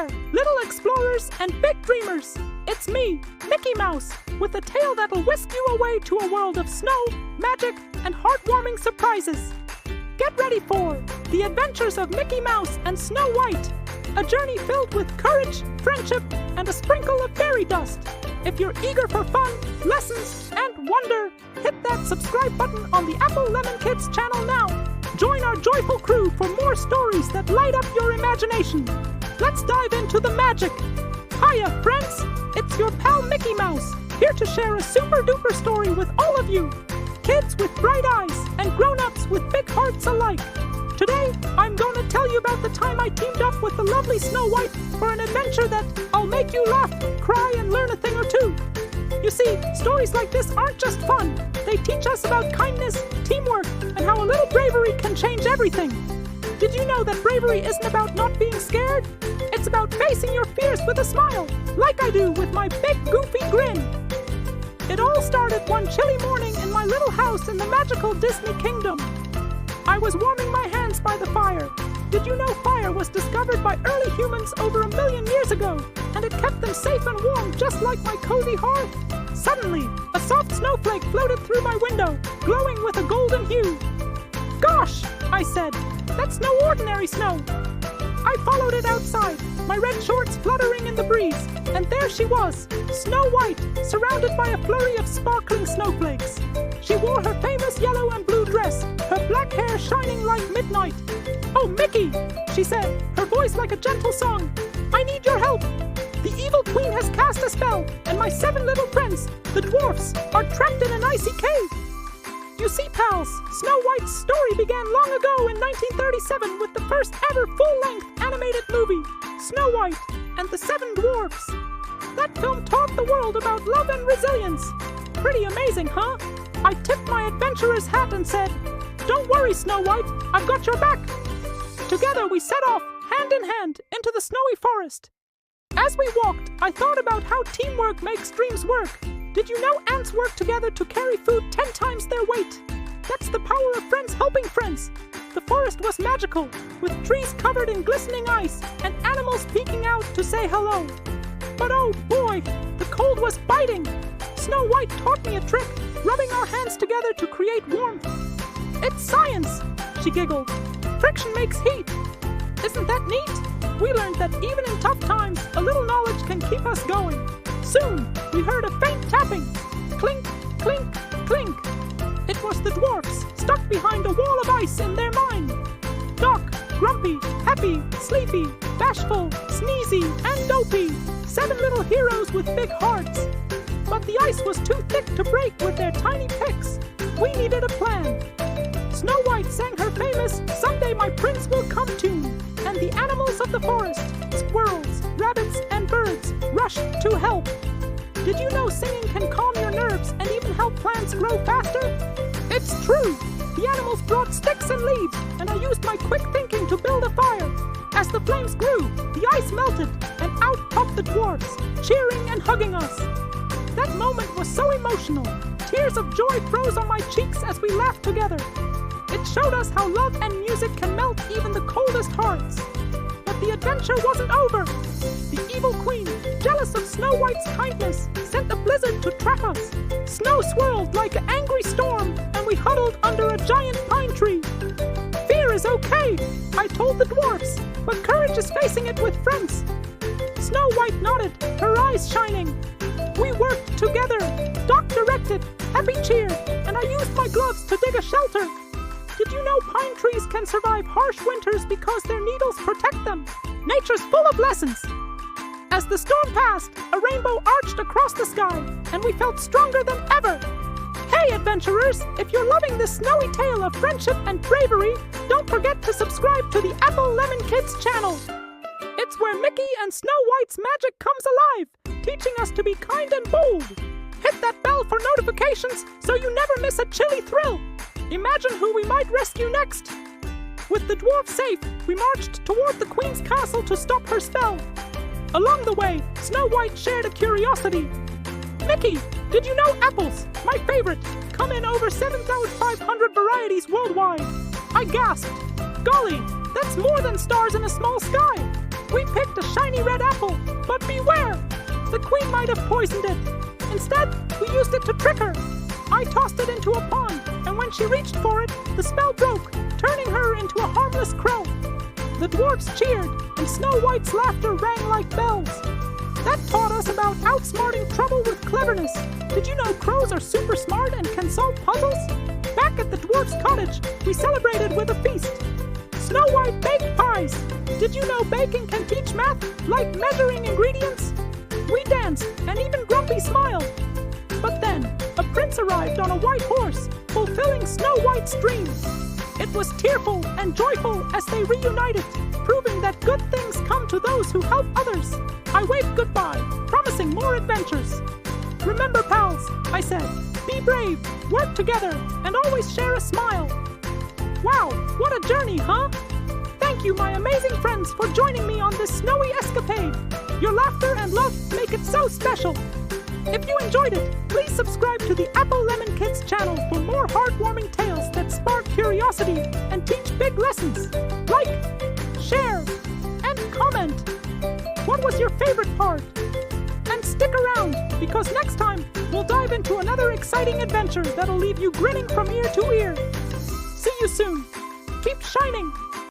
there, little explorers and big dreamers. It's me, Mickey Mouse, with a tale that'll whisk you away to a world of snow, magic, and heartwarming surprises. Get ready for the adventures of Mickey Mouse and Snow White, a journey filled with courage, friendship, and a sprinkle of fairy dust. If you're eager for fun, lessons, and wonder, hit that subscribe button on the Apple Lemon Kids channel now. Join our joyful crew for more stories that light up your imagination. Let's dive into the magic. Hiya, friends! It's your pal Mickey Mouse, here to share a super-duper story with all of you. Kids with bright eyes and grown-ups with big hearts alike. Today, I'm going to tell you about the time I teamed up with the lovely Snow White for an adventure that'll make you laugh, cry, and learn a thing or two. You see, stories like this aren't just fun. They teach us about kindness, teamwork, and how a little bravery can change everything. Did you know that bravery isn't about not being scared? It's about facing your fears with a smile, like I do with my big goofy grin. It all started one chilly morning in my little house in the magical Disney Kingdom. I was warming my hands by the fire. Did you know fire was discovered by early humans over 1 million years ago, and it kept them safe and warm just like my cozy hearth? Suddenly, a soft snowflake floated through my window, glowing with a golden hue. "Gosh," I said, "that's no ordinary snow." I followed it outside, my red shorts fluttering in the breeze, and there she was, Snow White, surrounded by a flurry of sparkling snowflakes. She wore her famous yellow and blue dress, her black hair shining like midnight. "Oh, Mickey," she said, her voice like a gentle song, "I need your help. The evil queen has cast a spell, and my 7 little friends, the dwarfs, are trapped in an icy cave." You see, pals, Snow White's story began long ago in 1937 with the first ever full-length animated movie, Snow White and the 7 Dwarfs. That film taught the world about love and resilience. Pretty amazing, huh? I tipped my adventurer's hat and said, "Don't worry, Snow White, I've got your back." Together we set off, hand in hand, into the snowy forest. As we walked, I thought about how teamwork makes dreams work. Did you know ants work together to carry food 10 times their weight? That's the power of friends helping friends. The forest was magical, with trees covered in glistening ice and animals peeking out to say hello. But oh boy, the cold was biting. Snow White taught me a trick, rubbing our hands together to create warmth. "It's science," she giggled. "Friction makes heat. Isn't that neat?" We learned that even in tough times, a little knowledge can keep us going. Soon, we heard a faint tapping. Clink, clink, clink. It was the dwarfs, stuck behind a wall of ice in their mind. Doc, grumpy, happy, sleepy, bashful, sneezy, and dopey. 7 little heroes with big hearts. But the ice was too thick to break with their tiny picks. We needed a plan. Snow White sang her famous "Someday My Prince Will Come" tune, and the animals of the forest, squirrels, rabbits, and birds, rushed to help. Did you know singing can calm your nerves and even help plants grow faster? It's true! The animals brought sticks and leaves, and I used my quick thinking to build a fire. As the flames grew, the ice melted, and out popped the dwarfs, cheering and hugging us. That moment was so emotional. Tears of joy froze on my cheeks as we laughed together. It showed us how love and music can melt even the coldest hearts. But the adventure wasn't over. The evil queen, jealous of Snow White's kindness, sent a blizzard to trap us. Snow swirled like an angry storm, and we huddled under a giant pine tree. "Fear is okay," I told the dwarfs, "but courage is facing it with friends." Snow White nodded, her eyes shining. We worked together. Doc directed, Happy cheered, and I used my gloves to dig a shelter. Did you know pine trees can survive harsh winters because their needles protect them? Nature's full of lessons. As the storm passed, a rainbow arched across the sky, and we felt stronger than ever. Hey adventurers, if you're loving this snowy tale of friendship and bravery, don't forget to subscribe to the Apple Lemon Kids channel. It's where Mickey and Snow White's magic comes alive, teaching us to be kind and bold. Hit that bell for notifications so you never miss a chilly thrill. Imagine who we might rescue next. With the dwarf safe, we marched toward the queen's castle to stop her spell. Along the way, Snow White shared a curiosity. "Mickey, did you know apples, my favorite, come in over 7,500 varieties worldwide?" I gasped. "Golly, that's more than stars in a small sky." We picked a shiny red apple, but beware! The queen might have poisoned it. Instead, we used it to trick her. I tossed it into a pond, and when she reached for it, the spell broke, turning her into a harmless crow. The dwarfs cheered, and Snow White's laughter rang like bells. That taught us about outsmarting trouble with cleverness. Did you know crows are super smart and can solve puzzles? Back at the dwarf's cottage, we celebrated with a feast. Snow White baked pies. Did you know baking can teach math, like measuring ingredients? We danced, and even Grumpy smiled. But then, a prince arrived on a white horse, fulfilling Snow White's dream. It was tearful and joyful as they reunited, proving that good things come to those who help others. I waved goodbye, promising more adventures. Remember, pals, I said, be brave, work together, and always share a smile. Wow, what a journey, huh? Thank you, my amazing friends, for joining me on this snowy escapade. Your laughter and love make it so special. If you enjoyed it, please subscribe to the Apple Lemon Kids channel for more heartwarming tales that spark curiosity and teach big lessons. Like, share, and comment. What was your favorite part? And stick around, because next time we'll dive into another exciting adventure that'll leave you grinning from ear to ear. See you soon. Keep shining.